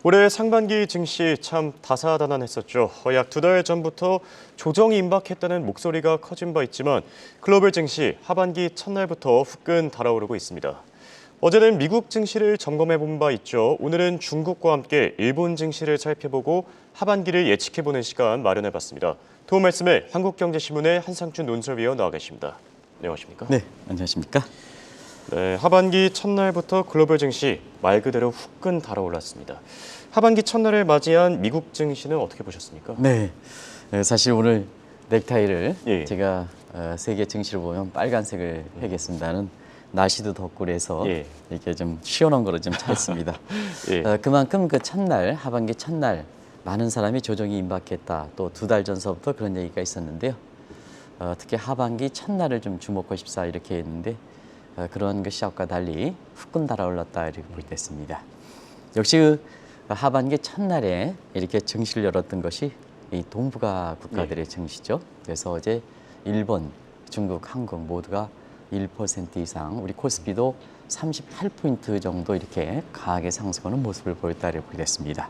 올해 상반기 증시 참 다사다난했었죠. 약 2달 전부터 조정이 임박했다는 목소리가 커진 바 있지만 글로벌 증시 하반기 첫날부터 후끈 달아오르고 있습니다. 어제는 미국 증시를 점검해 본 바 있죠. 오늘은 중국과 함께 일본 증시를 살펴보고 하반기를 예측해보는 시간 마련해봤습니다. 도움 말씀에 한국경제신문의 한상준 논설위원 나와 계십니다. 안녕하십니까? 네, 안녕하십니까? 네, 하반기 첫날부터 글로벌 증시 말 그대로 후끈 달아올랐습니다. 하반기 첫날을 맞이한 미국 증시는 어떻게 보셨습니까? 네, 사실 오늘 넥타이를 예. 제가 세계 증시를 보면 빨간색을 해겠습니다는 날씨도 덥고 그래서 예. 이렇게 좀 시원한 거로 좀 찾았습니다. 예. 그만큼 그 첫날, 하반기 첫날 많은 사람이 조정이 임박했다. 또 2달 전서부터 그런 얘기가 있었는데요. 특히 하반기 첫날을 좀 주목하십사 이렇게 했는데 그런 그 시합과 달리 후끈 달아올랐다 이렇게 보겠습니다. 역시 그 하반기 첫날에 이렇게 증시를 열었던 것이 이 동북아 국가들의 증시죠. 그래서 어제 일본, 중국, 한국 모두가 1% 이상, 우리 코스피도 38포인트 정도 이렇게 강하게 상승하는 모습을 보였다 이렇게 보겠습니다.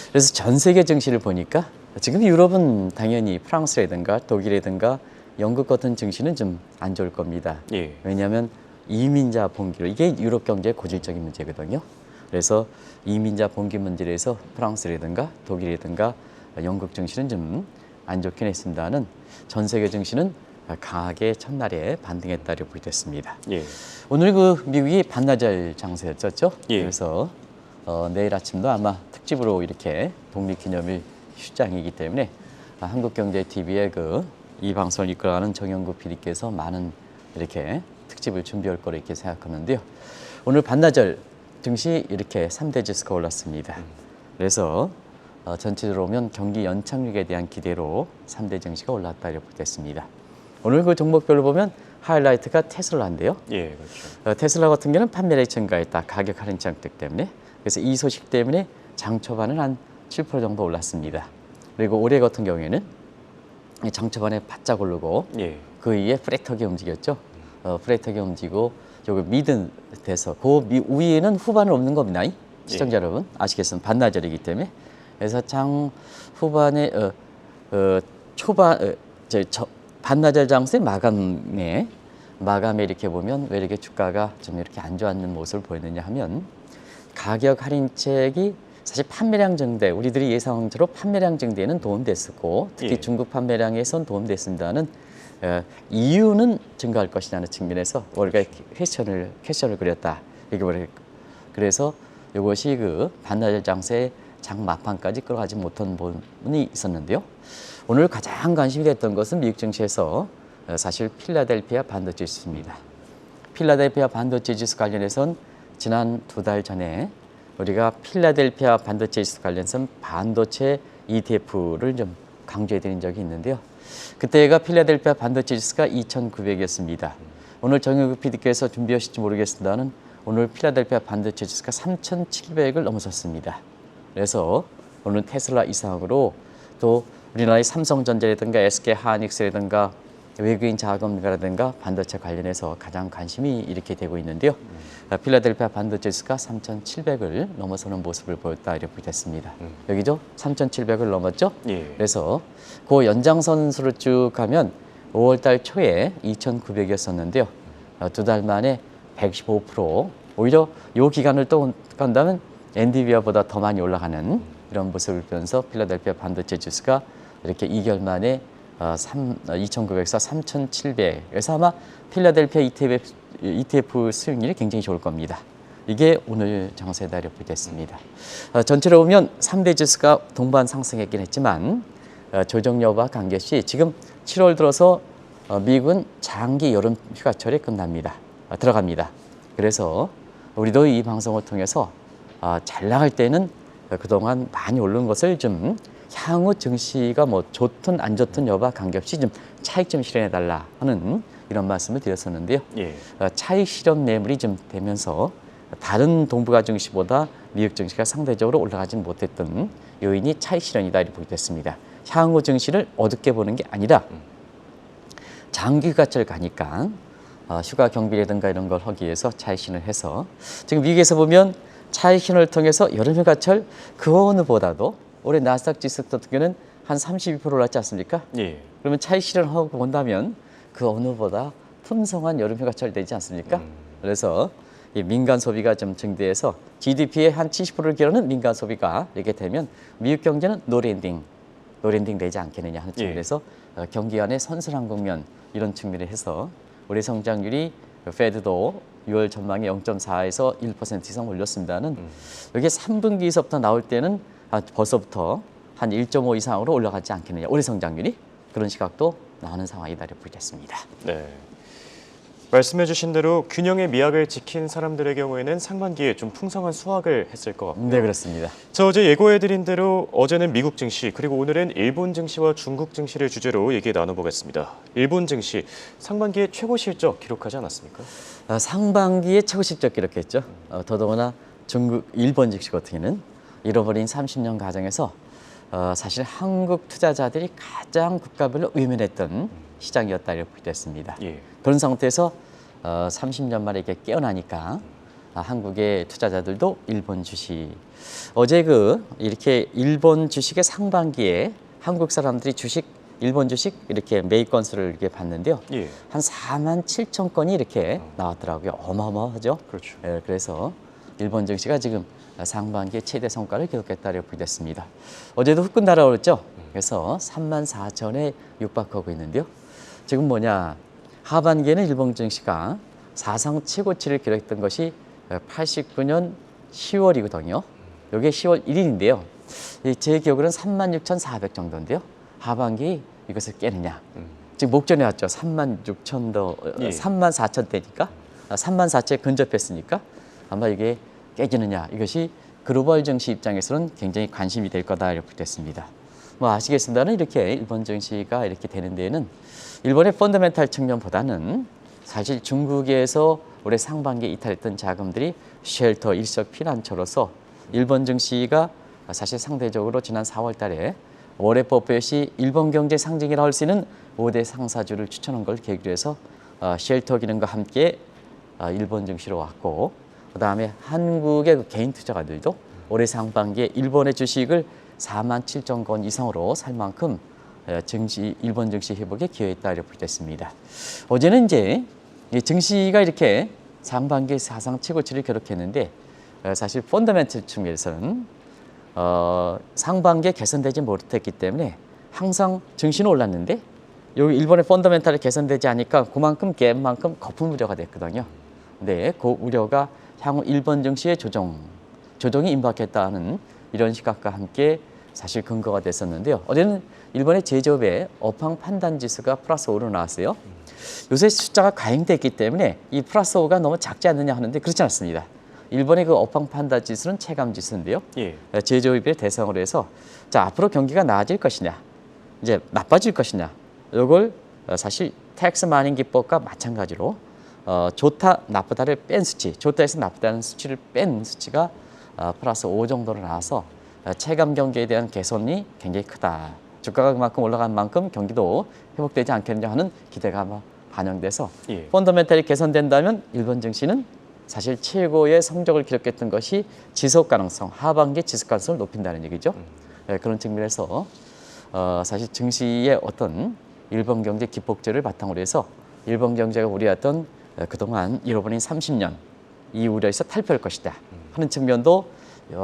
그래서 전 세계 증시를 보니까 지금 유럽은 당연히 프랑스라든가 독일이라든가 영국 같은 증시는 좀 안 좋을 겁니다. 예. 왜냐하면 이민자 봉기로 이게 유럽 경제의 고질적인 문제거든요. 그래서 이민자 봉기 문제로 해서 프랑스라든가 독일이라든가 영국 증시는 좀 안 좋긴 했습니다는 전 세계 증시는 강하게 첫날에 반등했다고 보겠습니다. 예. 오늘 그 미국이 반나절 장세였죠. 예. 그래서 내일 아침도 아마 특집으로 이렇게 독립기념일 휴장이기 때문에 한국경제TV의 이 방송을 이끌어가는 정영구 PD께서 많은 이렇게 특집을 준비할 거로 이렇게 생각하는데요. 오늘 반나절 증시 이렇게 3대 지수가 올랐습니다. 그래서 전체적으로 보면 경기 연착륙에 대한 기대로 3대 증시가 올랐다 이렇게 보겠습니다. 오늘 그 종목별로 보면 하이라이트가 테슬라인데요. 예, 그렇죠. 테슬라 같은 경우는 판매량이 증가했다. 가격 할인 장득 때문에. 그래서 이 소식 때문에 장 초반은 한 7% 정도 올랐습니다. 그리고 올해 같은 경우에는 장 초반에 바짝 오르고 예. 그 위에 프레터게 움직였죠. 프레터게 움직이고 요거 미든 돼서 그 위에는 후반은 없는 겁니다. 시청자 여러분 아시겠습니까? 반나절이기 때문에. 그래서 장 후반에 초반 반나절 장세 마감에 이렇게 보면 왜 이렇게 주가가 좀 이렇게 안 좋았는 모습을 보이느냐 하면 가격 할인책이 사실 판매량 증대, 우리들이 예상대로 판매량 증대에는 도움됐었고 특히 예. 중국 판매량에선 도움됐습니다는 이유는 증가할 것이라는 측면에서 우리가 퀘션을 그렸다. 이게 그래서 이것이 그 반나절 장세의 장 막판까지 끌어가지 못한 부분이 있었는데요. 오늘 가장 관심이 됐던 것은 미국 증시에서 사실 필라델피아 반도체 지수입니다. 필라델피아 반도체 지수 관련해서는 지난 2달 전에 우리가 필라델피아 반도체 지수 관련해서 반도체 ETF를 좀 강조해 드린 적이 있는데요. 그때가 필라델피아 반도체 지수가 2,900이었습니다. 오늘 정영국 PD께서 준비하실지 모르겠습니다는 오늘 필라델피아 반도체 지수가 3,700을 넘어섰습니다. 그래서 오늘 테슬라 이상으로 또 우리나라의 삼성전자라든가 SK하이닉스라든가 외국인 자금가라든가 반도체 관련해서 가장 관심이 이렇게 되고 있는데요. 필라델피아 반도체 지수가 3,700을 넘어서는 모습을 보였다 이렇게 보겠습니다. 여기죠? 3,700을 넘었죠? 예. 그래서 그 연장선수로 쭉 가면 5월달 초에 2,900이었었는데요. 2달 만에 115% 오히려 이 기간을 또 간다면 엔비디아보다 더 많이 올라가는 이런 모습을 보면서 필라델피아 반도체 지수가 이렇게 2개월 만에 2,900에서 3,700. 그래서 아마 필라델피아 ETF 수익률이 굉장히 좋을 겁니다. 이게 오늘 장세 달력이 됐습니다. 전체로 보면 3대 지수가 동반 상승했긴 했지만 조정 여부와 관계없이 지금 7월 들어서 미국은 장기 여름 휴가철에 들어갑니다. 그래서 우리도 이 방송을 통해서 잘 나갈 때는 그동안 많이 오른 것을 좀 향후 증시가 뭐 좋든 안 좋든 여부와 관계없이 좀 차익 좀 실현해달라 하는 이런 말씀을 드렸었는데요. 예. 차익 실현 매물이 좀 되면서 다른 동북아 증시보다 미국 증시가 상대적으로 올라가지 못했던 요인이 차익 실현이다 이렇게 보게 됐습니다. 향후 증시를 어둡게 보는 게 아니라 장기 휴가철 가니까 휴가 경비라든가 이런 걸 하기 위해서 차익 실현을 해서 지금 미국에서 보면 차익 신호를 통해서 여름휴가철 그 어느보다도 올해 나스닥 지수 같은 경우는 한 32% 올랐지 않습니까? 예. 그러면 차익 실현을 하고 본다면 그 어느보다 풍성한 여름휴가철이 되지 않습니까? 그래서 이 민간 소비가 좀 증대해서 GDP의 한 70%를 기록하는 민간 소비가 이렇게 되면 미국 경제는 노랜딩 되지 않겠느냐 하는 측면에서 경기 안의 선순환 국면 이런 측면에 해서 올해 성장률이 페드도 6월 전망이 0.4에서 1% 이상 올렸습니다는 여기 3분기에서부터 나올 때는 벌써부터 한 1.5 이상으로 올라가지 않겠느냐 올해 성장률이 그런 시각도 나오는 상황이다 이렇게 보겠습니다. 네. 말씀해주신 대로 균형의 미학을 지킨 사람들의 경우에는 상반기에 좀 풍성한 수확을 했을 것 같고요. 네, 그렇습니다. 저 어제 예고해드린 대로 어제는 미국 증시 그리고 오늘은 일본 증시와 중국 증시를 주제로 얘기 나눠보겠습니다. 일본 증시 상반기에 최고 실적 기록하지 않았습니까? 상반기에 최고 실적 기록했죠. 더더구나 일본 증시 같은 경우는 잃어버린 30년 과정에서 사실 한국 투자자들이 가장 국가별로 외면했던 시장이었다 이렇게 됐습니다. 예. 그런 상태에서 30년 만에 이렇게 깨어나니까 한국의 투자자들도 일본 주식 어제 이렇게 일본 주식의 상반기에 한국 사람들이 일본 주식 이렇게 매입 건수를 이렇게 봤는데요. 예. 한 4만 7천 건이 이렇게 나왔더라고요. 어마어마하죠. 그렇죠. 예, 그래서 일본 증시가 지금 상반기에 최대 성과를 기록했다 이렇게 됐습니다. 어제도 후끈 달아오르죠. 그래서 3만 4천에 육박하고 있는데요. 지금 하반기에는 일본 증시가 사상 최고치를 기록했던 것이 89년 10월이거든요. 이게 10월 1일인데요. 제 기억으로는 36,400 정도인데요. 하반기 이것을 깨느냐. 지금 목전에 왔죠. 36,000도, 예. 34,000대니까 34,000에 근접했으니까 아마 이게 깨지느냐. 이것이 글로벌 증시 입장에서는 굉장히 관심이 될 거다 이렇게 됐습니다. 아시겠습니다는 이렇게 일본 증시가 이렇게 되는 데에는 일본의 펀더멘탈 측면보다는 사실 중국에서 올해 상반기에 이탈했던 자금들이 쉘터 일석 피난처로서 일본 증시가 사실 상대적으로 지난 4월 달에 워렌 버핏이 일본 경제 상징이라 할 수 있는 5대 상사주를 추천한 걸 계기로 해서 쉘터 기능과 함께 일본 증시로 왔고 그다음에 한국의 개인 투자가들도 올해 상반기에 일본의 주식을 4만 7천 건 이상으로 살 만큼 일본 증시 회복에 기여했다 이렇게 됐습니다. 어제는 이제 증시가 이렇게 상반기 사상 최고치를 기록했는데 사실 펀더멘털 측면에서는 상반기에 개선되지 못했기 때문에 항상 증시는 올랐는데 여기 일본의 펀더멘털이 개선되지 않으니까 그만큼 갭만큼 거품 우려가 됐거든요. 근데 그 우려가 향후 일본 증시의 조정이 임박했다는 이런 시각과 함께 사실 근거가 됐었는데요. 어제는 일본의 제조업의 업황 판단 지수가 플러스 5로 나왔어요. 요새 숫자가 과잉됐기 때문에 이 플러스 5가 너무 작지 않느냐 하는데 그렇지 않습니다. 일본의 그 업황 판단 지수는 체감 지수인데요. 예. 제조업을 대상으로 해서 자 앞으로 경기가 나아질 것이냐, 이제 나빠질 것이냐, 이걸 사실 텍스 마닝 기법과 마찬가지로 좋다 나쁘다를 뺀 수치, 좋다에서 나쁘다는 수치를 뺀 수치가 플러스 5 정도로 나와서 체감 경기에 대한 개선이 굉장히 크다. 주가가 그만큼 올라간 만큼 경기도 회복되지 않겠느냐 하는 기대가 아마 반영돼서 예. 펀더멘털이 개선된다면 일본 증시는 사실 최고의 성적을 기록했던 것이 지속 가능성, 하반기 지속 가능성을 높인다는 얘기죠. 그런 측면에서 사실 증시의 어떤 일본 경제 기폭제를 바탕으로 해서 일본 경제가 우려했던 그동안 잃어버린 30년 이 우려에서 탈피할 것이다 하는 측면도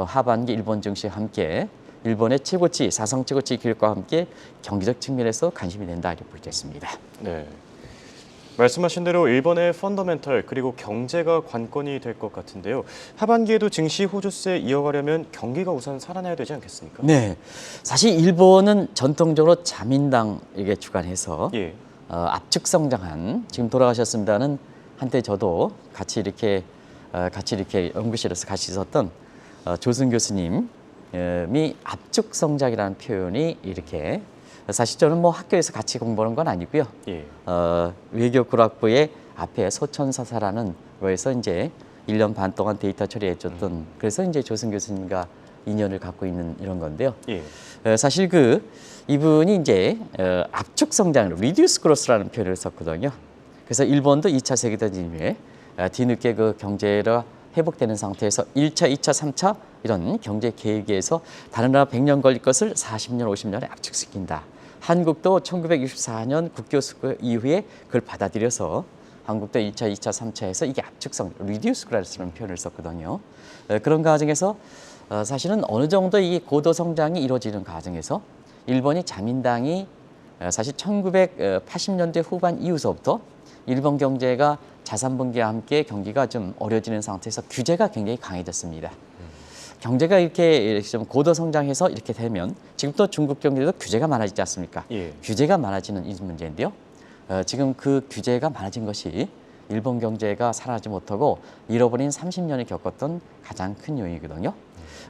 하반기 일본 증시와 함께 일본의 최고치, 사상 최고치 기록과 함께 경제적 측면에서 관심이 된다 이렇게 보겠습니다. 네. 말씀하신 대로 일본의 펀더멘털 그리고 경제가 관건이 될 것 같은데요. 하반기에도 증시 호조세 이어가려면 경기가 우선 살아나야 되지 않겠습니까? 네, 사실 일본은 전통적으로 자민당에게 주관해서 예. 압축 성장한 지금 돌아가셨습니다는 한때 저도 같이 이렇게 연구실에서 같이 있었던 조승 교수님이 압축 성장이라는 표현이 이렇게 사실 저는 학교에서 같이 공부하는 건 아니고요. 예. 외교kul학부의 앞에 소천사사라는 거에서 이제 1년 반 동안 데이터 처리해줬던 그래서 이제 조승 교수님과 인연을 갖고 있는 이런 건데요. 예. 사실 이분이 이제 압축 성장, reduce growth라는 표현을 썼거든요. 그래서 일본도 2차 세계대전 이후에 뒤늦게 그 경제가 회복되는 상태에서 1차, 2차, 3차 이런 경제 계획에서 다른 나라 100년 걸릴 것을 40년, 50년에 압축시킨다. 한국도 1964년 국교 수교 이후에 그걸 받아들여서 한국도 1차, 2차, 3차에서 이게 압축성, reduce growth라는 표현을 썼거든요. 그런 과정에서 사실은 어느 정도 이 고도 성장이 이루어지는 과정에서 일본이 자민당이 사실 1980년대 후반 이후서부터 일본 경제가 자산 붕괴와 함께 경기가 좀 어려워지는 상태에서 규제가 굉장히 강해졌습니다. 경제가 이렇게 좀 고도 성장해서 이렇게 되면 지금도 중국 경제도 규제가 많아지지 않습니까? 예. 규제가 많아지는 이 문제인데요. 지금 그 규제가 많아진 것이 일본 경제가 살아나지 못하고 잃어버린 30년을 겪었던 가장 큰 요인이거든요.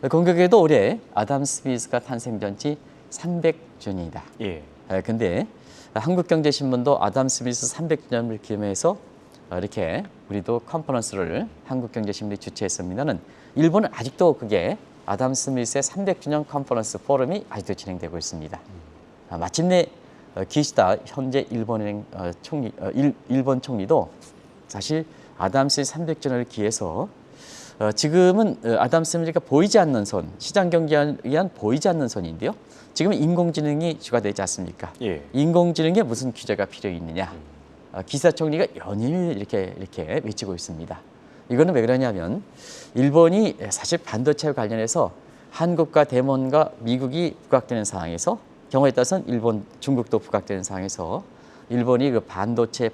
공교롭게도 올해 아담 스미스가 탄생된 지 300주년이다. 예. 근데 한국경제신문도 아담 스미스 300주년을 기념해서 이렇게 우리도 컨퍼런스를 한국경제신문이 주최했습니다는 일본은 아직도 그게 아담 스미스의 300주년 컨퍼런스 포럼이 아직도 진행되고 있습니다. 마침내 기시다 현재 일본은행 총리, 일본 총리도 사실 아담 스미스 300주년을 기해서 지금은 아담 스미스가 보이지 않는 손, 시장 경제에 의한 보이지 않는 손인데요. 지금 인공지능이 주가 되지 않습니까? 예. 인공지능에 무슨 규제가 필요 있느냐? 기시다 총리가 연일 이렇게 외치고 있습니다. 이거는 왜 그러냐면 일본이 사실 반도체와 관련해서 한국과 대만과 미국이 부각되는 상황에서 경우에 따라서는 일본, 중국도 부각되는 상황에서 일본이 그 반도체에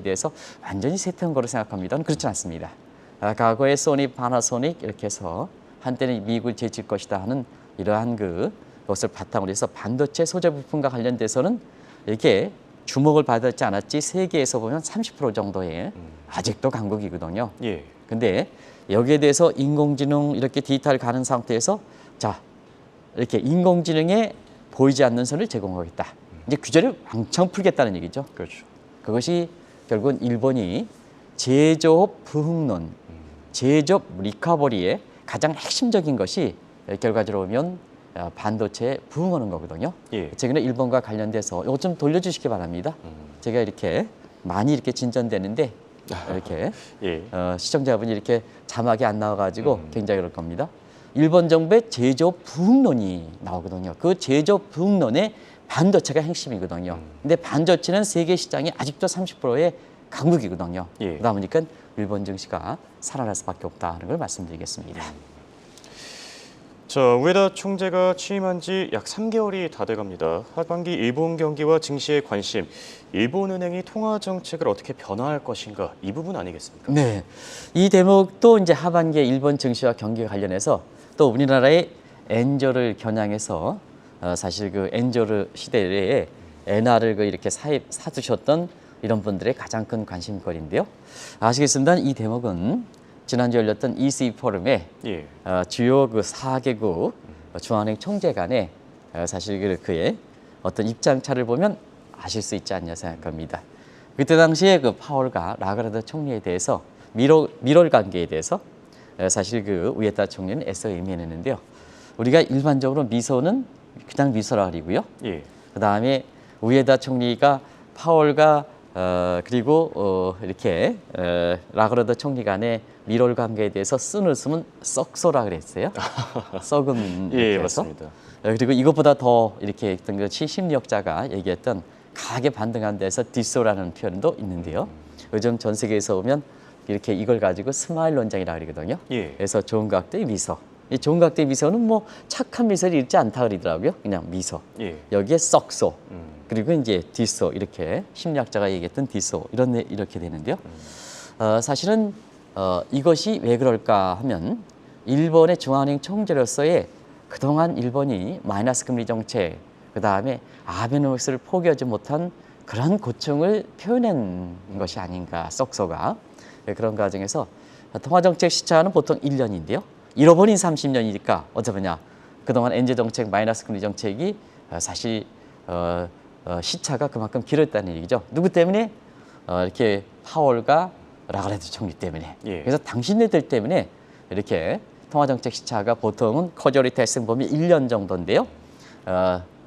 대해서 완전히 쇠퇴한 거로 생각합니다는 그렇지 않습니다. 과거에 소니, 파나소닉 이렇게 해서 한때는 미국을 제칠 것이다 하는 이러한 것을 바탕으로 해서 반도체 소재 부품과 관련돼서는 이렇게 주목을 받았지 않았지 세계에서 보면 30% 정도의 아직도 강국이거든요. 예. 근데 여기에 대해서 인공지능 이렇게 디지털 가는 상태에서 자 이렇게 인공지능에 보이지 않는 선을 제공하겠다. 이제 규제를 왕창 풀겠다는 얘기죠. 그렇죠. 그것이 결국은 일본이 제조업 부흥론, 제조업 리커버리의 가장 핵심적인 것이 결과적으로 보면 반도체에 부흥하는 거거든요. 예. 최근에 일본과 관련돼서 이거 좀 돌려주시기 바랍니다. 제가 이렇게 많이 이렇게 진전되는데 이렇게 예. 시청자분이 이렇게 자막이 안 나와가지고 굉장히 그럴 겁니다. 일본 정부의 제조업 부흥론이 나오거든요. 그 제조업 부흥론의 반도체가 핵심이거든요. 근데 반도체는 세계 시장이 아직도 30%의 강국이거든요. 예. 그러다 보니까 일본 증시가 살아날 수밖에 없다는 걸 말씀드리겠습니다. 자, 우에다 총재가 취임한 지 약 3개월이 다 돼갑니다. 하반기 일본 경기와 증시에 관심, 일본은행이 통화 정책을 어떻게 변화할 것인가 이 부분 아니겠습니까? 네, 이 대목도 이제 하반기에 일본 증시와 경기와 관련해서 또 우리나라의 엔저를 겨냥해서 사실 그 엔저를 시대에 엔화를 이렇게 사두셨던 이런 분들의 가장 큰 관심거리인데요. 아시겠습니다. 이 대목은 지난주 열렸던 EC 포럼에 예. 주요 그 4개국 중앙은행 총재 간의 사실 그의 어떤 입장차를 보면 아실 수 있지 않냐 생각합니다. 그때 당시에 그 파월과 라가르드 총리에 대해서 미럴 관계에 대해서 사실 그 우에다 총리는 애써 의미했는데요. 우리가 일반적으로 미소는 그냥 미소라 그리고요. 예. 그 다음에 우에다 총리가 파월과 그리고 이렇게 라가르드 총리 간의 미럴 관계에 대해서 쓴 웃음은 썩소라 그랬어요. 썩은 예, 해서. 맞습니다. 그리고 이것보다 더 이렇게 했던 것이 심리학자가 얘기했던 강하게 반등한 데서 디소라는 표현도 있는데요. 요즘 전 세계에서 보면 이렇게 이걸 가지고 스마일 논쟁이라 그러거든요. 예. 그래서 좋은 각도의 미소. 이 좋은 각도의 미소는 뭐 착한 미소를 잃지 않다 그러더라고요. 그냥 미소. 예. 여기에 썩소. 그리고 이제 디소 이렇게 심리학자가 얘기했던 디소 이렇게 되는데요. 사실은 이것이 왜 그럴까 하면 일본의 중앙은행 총재로서의 그동안 일본이 마이너스 금리 정책 그 다음에 아베노믹스를 포기하지 못한 그런 고충을 표현한 것이 아닌가 썩소가 그런 과정에서 통화정책 시차는 보통 1년인데요. 잃어버린 30년이니까 어쩌냐 그동안 엔제 정책 마이너스 금리 정책이 사실 시차가 그만큼 길었다는 얘기죠. 누구 때문에? 이렇게 파월과 라가레드 총리 때문에. 예. 그래서 당신네들 때문에 이렇게 통화정책 시차가 보통은 커저리 달성 범위 1년 정도인데요.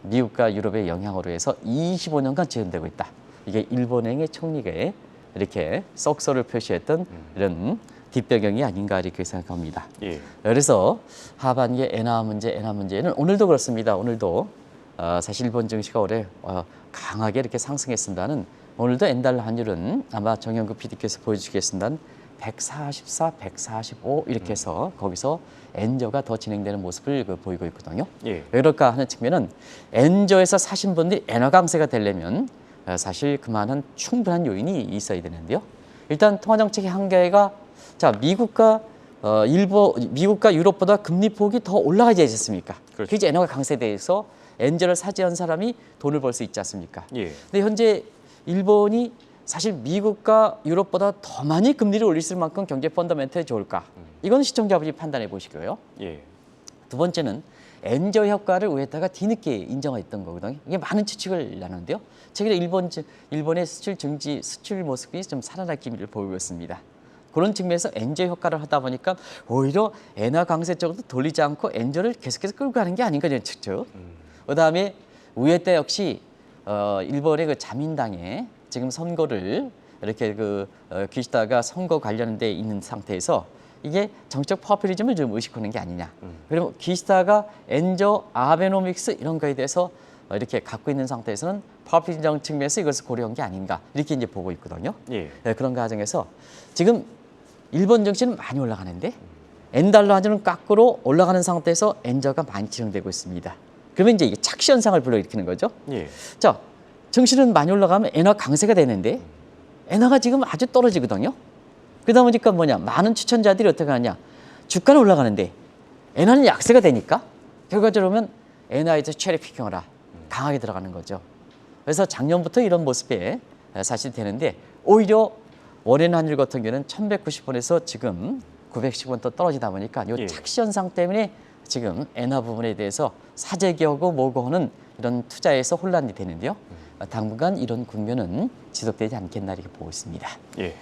미국과 유럽의 영향으로 해서 25년간 지연되고 있다. 이게 일본행의 총리가 이렇게 썩소를 표시했던 이런 뒷배경이 아닌가 이렇게 생각합니다. 예. 그래서 하반기에 엔화 문제는 오늘도 그렇습니다. 오늘도 사실 일본 증시가 올해 강하게 이렇게 상승했습니다는 오늘도 엔달러 환율은 아마 정영국 PD께서 보여주시겠습니다는 144, 145 이렇게 해서 거기서 엔저가 더 진행되는 모습을 보이고 있거든요. 예. 왜 그럴까 하는 측면은 엔저에서 사신 분들이 엔화 강세가 되려면 사실 그만한 충분한 요인이 있어야 되는데요. 일단 통화정책의 한계가 미국과 미국과 유럽보다 금리 폭이 더 올라가지 않습니까? 그렇죠. 그게 이제 엔화가 강세돼서 엔저를 사지한 사람이 돈을 벌 수 있지 않습니까? 예. 근데 현재 일본이 사실 미국과 유럽보다 더 많이 금리를 올릴 만큼 경제 펀더멘털이 좋을까? 이건 시청자분이 판단해 보시고요. 예. 두 번째는 엔저 효과를 우에타가 뒤늦게 인정했던 거거든요. 이게 많은 추측을 나누는데요. 최근에 일본의 수출 모습이 좀 살아날 기미를 보이고 있습니다. 그런 측면에서 엔저 효과를 하다 보니까 오히려 엔화 강세 쪽으로 돌리지 않고 엔저를 계속해서 끌고 가는 게 아닌가 저는 추측. 그다음에 우에타 역시 일본의 그 자민당에 지금 선거를 이렇게 기시다가 선거 관련돼 있는 상태에서 이게 정책 포퓰리즘을 좀 의식하는 게 아니냐. 그리고 기시다가 엔저, 아베노믹스 이런 거에 대해서 이렇게 갖고 있는 상태에서는 포퓰리즘 측면에서 이것을 고려한 게 아닌가 이렇게 이제 보고 있거든요. 예. 네, 그런 과정에서 지금 일본 증시는 많이 올라가는데 엔달러 환율은 깎으로 올라가는 상태에서 엔저가 많이 진행되고 있습니다. 그러면 이제 이게 착시 현상을 불러일으키는 거죠. 예. 자, 증시는 많이 올라가면 엔화 강세가 되는데 엔화가 지금 아주 떨어지거든요. 그러다 보니까 많은 추천자들이 어떻게 하냐. 주가는 올라가는데 엔화는 약세가 되니까 결과적으로 보면 엔화에서 체리 피킹하라. 강하게 들어가는 거죠. 그래서 작년부터 이런 모습에 사실 되는데 오히려 원엔 환율 같은 경우는 1190원에서 지금 910원 또 떨어지다 보니까 이 예. 착시 현상 때문에 지금 엔화 부분에 대해서 사재기하고 뭐고 하는 이런 투자에서 혼란이 되는데요. 당분간 이런 국면은 지속되지 않겠나 이렇게 보고 있습니다. 예.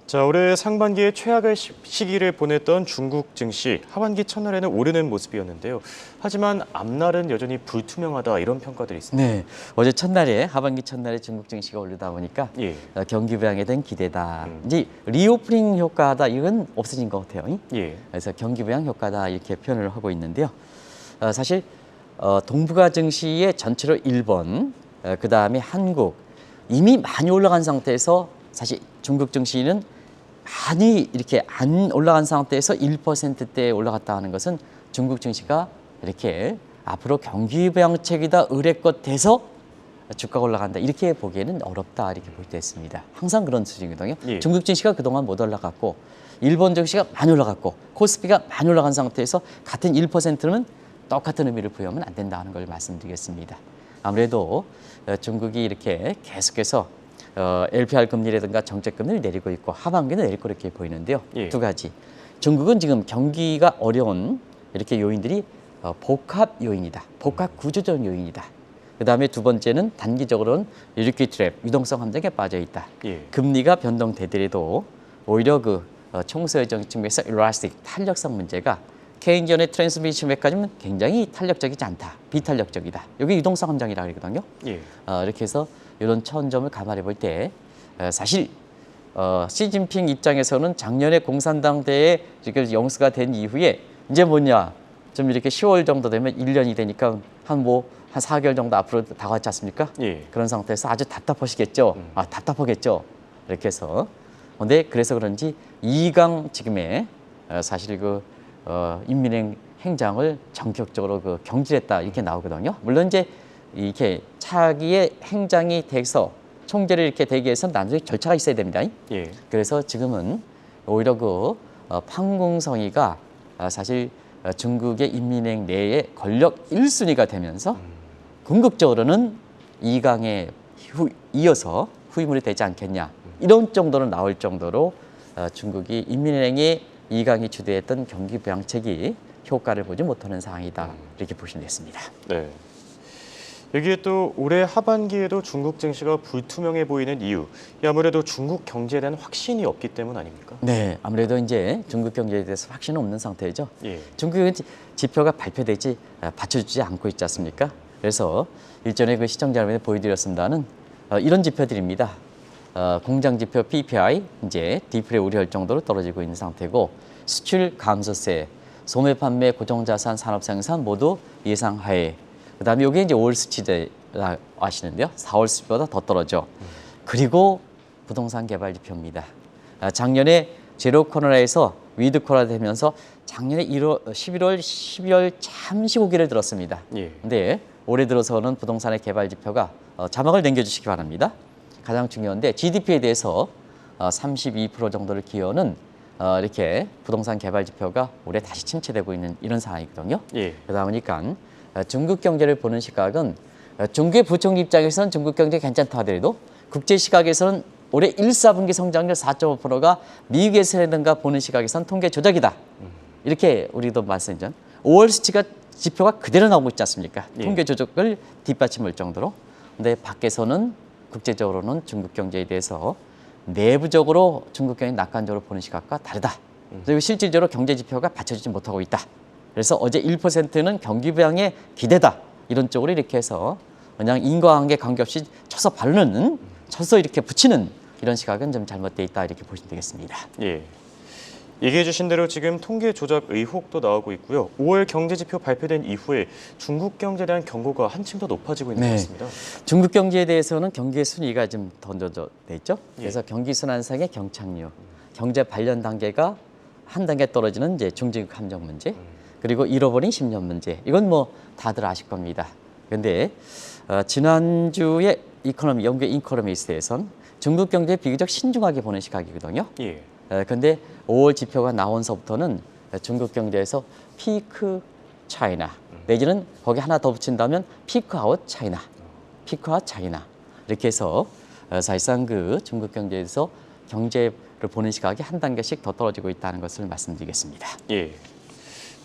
자, 올해 상반기에 최악의 시기를 보냈던 중국 증시, 하반기 첫날에는 오르는 모습이었는데요. 하지만 앞날은 여전히 불투명하다 이런 평가들이 있습니다. 네, 어제 첫날에 하반기 첫날에 중국 증시가 오르다 보니까 예. 경기 부양에 대한 기대다. 이제 리오프닝 효과다 이건 없어진 것 같아요. 예. 그래서 경기 부양 효과다 이렇게 표현을 하고 있는데요. 사실 동북아 증시의 전체로 일본, 그 다음에 한국 이미 많이 올라간 상태에서 사실 중국 증시는 많이 이렇게 안 올라간 상태에서 1%대에 올라갔다 하는 것은 중국 증시가 이렇게 앞으로 경기 부양책이다 의뢰껏 돼서 주가가 올라간다 이렇게 보기에는 어렵다 이렇게 볼 때 있습니다. 항상 그런 수준이거든요. 예. 중국 증시가 그동안 못 올라갔고 일본 증시가 많이 올라갔고 코스피가 많이 올라간 상태에서 같은 1%는 똑같은 의미를 부여하면 안 된다는 걸 말씀드리겠습니다. 아무래도 중국이 이렇게 계속해서 LPR 금리라든가 정책 금리를 내리고 있고 하반기는 내릴 거 이렇게 보이는데요. 예. 두 가지. 중국은 지금 경기가 어려운 이렇게 요인들이 복합 요인이다. 복합 구조적 요인이다. 그다음에 두 번째는 단기적으로는 리퀴드 트랩, 유동성 함정에 빠져 있다. 예. 금리가 변동되더라도 오히려 총수의 측면에서 일라스틱 탄력성 문제가 케인지언의 트랜스미션 메커니즘은 굉장히 탄력적이지 않다. 비탄력적이다. 여기 유동성 함정이라고 그러거든요. 예. 이렇게 해서 이런 천점을 감안해 볼 때 사실 시진핑 입장에서는 작년에 공산당 대회 영수가 된 이후에 이제 좀 이렇게 10월 정도 되면 1년이 되니까 한 4개월 정도 앞으로 다가왔지 않습니까? 예. 그런 상태에서 아주 답답하시겠죠. 답답하겠죠. 이렇게 해서 근데 그래서 그런지 이강 지금의 사실 인민행 행장을 전격적으로 경질했다 이렇게 나오거든요. 물론 이제 이렇게 차기의 행장이 돼서 총재를 이렇게 되기 위해서 나중에 절차가 있어야 됩니다. 예. 그래서 지금은 오히려 판공성이가 사실 중국의 인민행 내에 권력 1순위가 되면서 궁극적으로는 이강에 이어서 후임이 되지 않겠냐 이런 정도로 나올 정도로 중국이 인민행의 이강이 주도했던 경기 부양책이 효과를 보지 못하는 상황이다 이렇게 보시면 됐습니다. 네. 여기에 또 올해 하반기에도 중국 증시가 불투명해 보이는 이유, 아무래도 중국 경제에 대한 확신이 없기 때문 아닙니까? 네, 아무래도 이제 중국 경제에 대해서 확신은 없는 상태죠. 예. 중국의 지표가 발표되지 받쳐주지 않고 있지 않습니까? 그래서 일전에 그 시청자 여러분에 보여드렸습니다는 이런 지표들입니다. 공장 지표 PPI 이제 디플레 우려할 정도로 떨어지고 있는 상태고 수출 감소세, 소매 판매, 고정자산, 산업생산 모두 예상 하에. 그다음에 이게 이제 5월 수치들 아시는데요. 4월 수치보다 더 떨어져. 그리고 부동산 개발 지표입니다. 작년에 제로 코로나에서 위드 코로나 되면서 작년에 11월, 12월 잠시 고개를 들었습니다. 예. 근데 올해 들어서는 부동산의 개발 지표가 자막을 남겨주시기 바랍니다. 가장 중요한데 GDP에 대해서 32% 정도를 기여하는 이렇게 부동산 개발 지표가 올해 다시 침체되고 있는 이런 상황이거든요. 예. 그러다 보니까 중국 경제를 보는 시각은 중국의 부총리 입장에서는 중국 경제 괜찮다 하더라도 국제 시각에서는 올해 1, 4분기 성장률 4.5%가 미국에서라든가 보는 시각에서는 통계 조작이다. 이렇게 우리도 말씀드렸죠. 5월 수치가 지표가 그대로 나오고 있지 않습니까? 예. 통계 조작을 뒷받침할 정도로. 근데 밖에서는 국제적으로는 중국 경제에 대해서 내부적으로 중국 경제 낙관적으로 보는 시각과 다르다. 그리고 실질적으로 경제 지표가 받쳐주지 못하고 있다. 그래서 어제 1%는 경기 부양에 기대다. 이런 쪽으로 이렇게 해서 그냥 인과관계 관계없이 쳐서 이렇게 붙이는 이런 시각은 좀 잘못돼 있다. 이렇게 보시면 되겠습니다. 예. 얘기해 주신 대로 지금 통계 조작 의혹도 나오고 있고요. 5월 경제지표 발표된 이후에 중국 경제에 대한 경고가 한층 더 높아지고 있는 것 같습니다. 중국 경제에 대해서는 경기의 순위가 좀 던져져 있죠. 그래서 예. 경기 순환상의 경착륙, 경제 발전 단계가 한 단계 떨어지는 이제 중진국 함정 문제, 그리고 잃어버린 10년 문제. 이건 뭐 다들 아실 겁니다. 그런데 지난주에 영국의 이코노미스트에선 중국 경제 비교적 신중하게 보는 시각이거든요. 예. 근데 5월 지표가 나온서부터는 중국 경제에서 피크 차이나 내지는 거기 하나 더 붙인다면 피크 아웃 차이나, 피크 아웃 차이나 이렇게 해서 사실상 그 중국 경제에서 경제를 보는 시각이 한 단계씩 더 떨어지고 있다는 것을 말씀드리겠습니다. 예.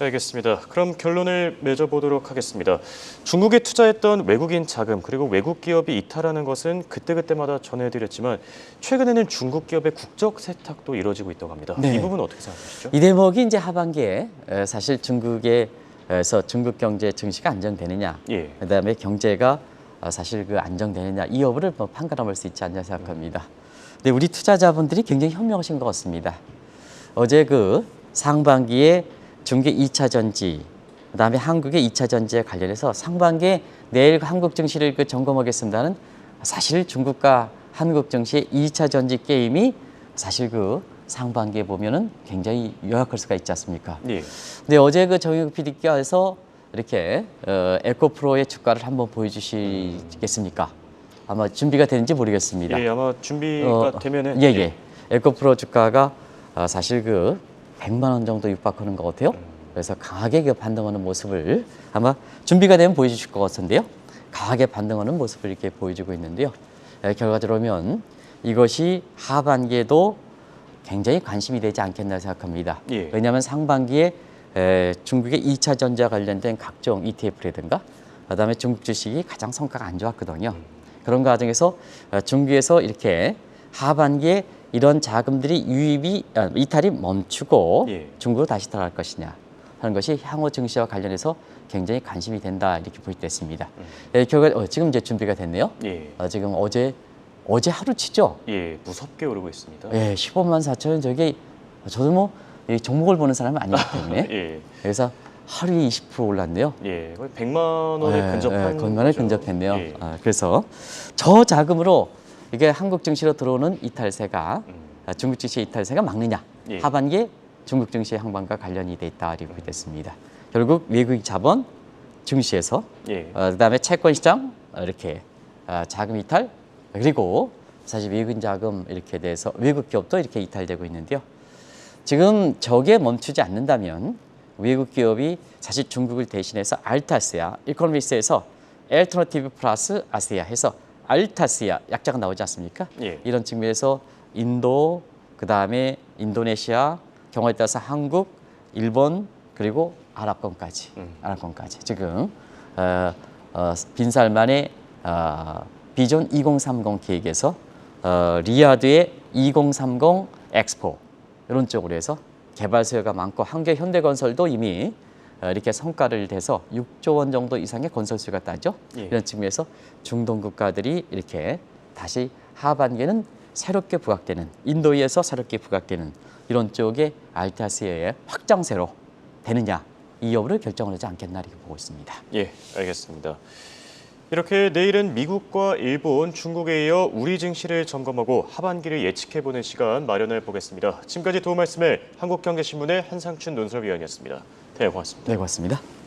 알겠습니다. 그럼 결론을 맺어보도록 하겠습니다. 중국에 투자했던 외국인 자금 그리고 외국 기업이 이탈하는 것은 그때그때마다 전해드렸지만 최근에는 중국 기업의 국적 세탁도 이루어지고 있다고 합니다. 네. 이 부분은 어떻게 생각하시죠? 이 대목이 이제 하반기에 사실 중국에서 중국 경제 증시가 안정되느냐, 예. 그다음에 경제가 사실 그 안정되느냐 이 여부를 뭐 판가름할 수 있지 않냐 생각합니다. 근데 우리 투자자분들이 굉장히 현명하신 것 같습니다. 어제 그 상반기에 중국의 2차 전지, 그다음에 한국의 2차 전지에 관련해서 상반기에 내일 한국 증시를 점검하겠습니다는 사실 중국과 한국 증시의 2차 전지 게임이 사실 그 상반기에 보면은 굉장히 요약할 수가 있지 않습니까? 예. 근데 어제 그 정영욱 PD께서 이렇게 에코프로의 주가를 한번 보여주시겠습니까? 아마 준비가 되는지 모르겠습니다. 예, 아마 준비가 되면은 예. 에코프로 주가가 사실 그 100만 원 정도 육박하는 것 같아요. 그래서 강하게 그 반등하는 모습을 아마 준비가 되면 보여주실 것 같은데요. 강하게 반등하는 모습을 이렇게 보여주고 있는데요. 결과적으로 보면 이것이 하반기에도 굉장히 관심이 되지 않겠나 생각합니다. 예. 왜냐하면 상반기에 중국의 2차 전지와 관련된 각종 ETF라든가 그다음에 중국 주식이 가장 성과가 안 좋았거든요. 그런 과정에서 중국에서 이렇게 하반기에 이런 자금들이 이탈이 멈추고 예. 중국으로 다시 들어갈 것이냐 하는 것이 향후 증시와 관련해서 굉장히 관심이 된다 이렇게 보여졌습니다. 결과 지금 이제 준비가 됐네요. 예. 지금 어제 하루치죠. 예, 무섭게 오르고 있습니다. 예, 15만 4천 저기 저도 뭐 이 종목을 보는 사람은 아니기 때문에 예. 그래서 하루에 20% 올랐네요. 예, 거의 100만 원에 근접한 건만에 거죠. 근접했네요. 예. 그래서 저 자금으로 이게 한국 증시로 들어오는 이탈세가 중국 증시의 이탈세가 막느냐. 예. 하반기에 중국 증시의 향방과 관련이 돼 있다 이렇게 됐습니다. 결국 외국 자본 증시에서 예. 그다음에 채권 시장 이렇게 자금 이탈 그리고 사실 외국인 자금 이렇게 돼서 외국 기업도 이렇게 이탈되고 있는데요. 지금 저게 멈추지 않는다면 외국 기업이 사실 중국을 대신해서 알타시아, 이코노미스트에서 엘터너티브 플러스 아시아 해서 알타시아 약자가 나오지 않습니까? 예. 이런 측면에서 인도, 그다음에 인도네시아, 경우에 따라서 한국, 일본 그리고 아랍권까지 지금 빈살만의 비전 2030 계획에서 리야드의 2030 엑스포 이런 쪽으로 해서 개발 수요가 많고 한국 현대건설도 이미 이렇게 성과를 대서 6조 원 정도 이상의 건설 수요가 따죠. 예. 이런 측면에서 중동 국가들이 이렇게 다시 하반기는 새롭게 부각되는 인도에서 새롭게 부각되는 이런 쪽의 알타시아의 확장세로 되느냐 이 여부를 결정을 하지 않겠나 이렇게 보고 있습니다. 예, 알겠습니다. 이렇게 내일은 미국과 일본, 중국에 이어 우리 증시를 점검하고 하반기를 예측해보는 시간 마련해 보겠습니다. 지금까지 도움 말씀을 한국경제신문의 한상춘 논설위원이었습니다. 네, 고맙습니다. 네, 고맙습니다.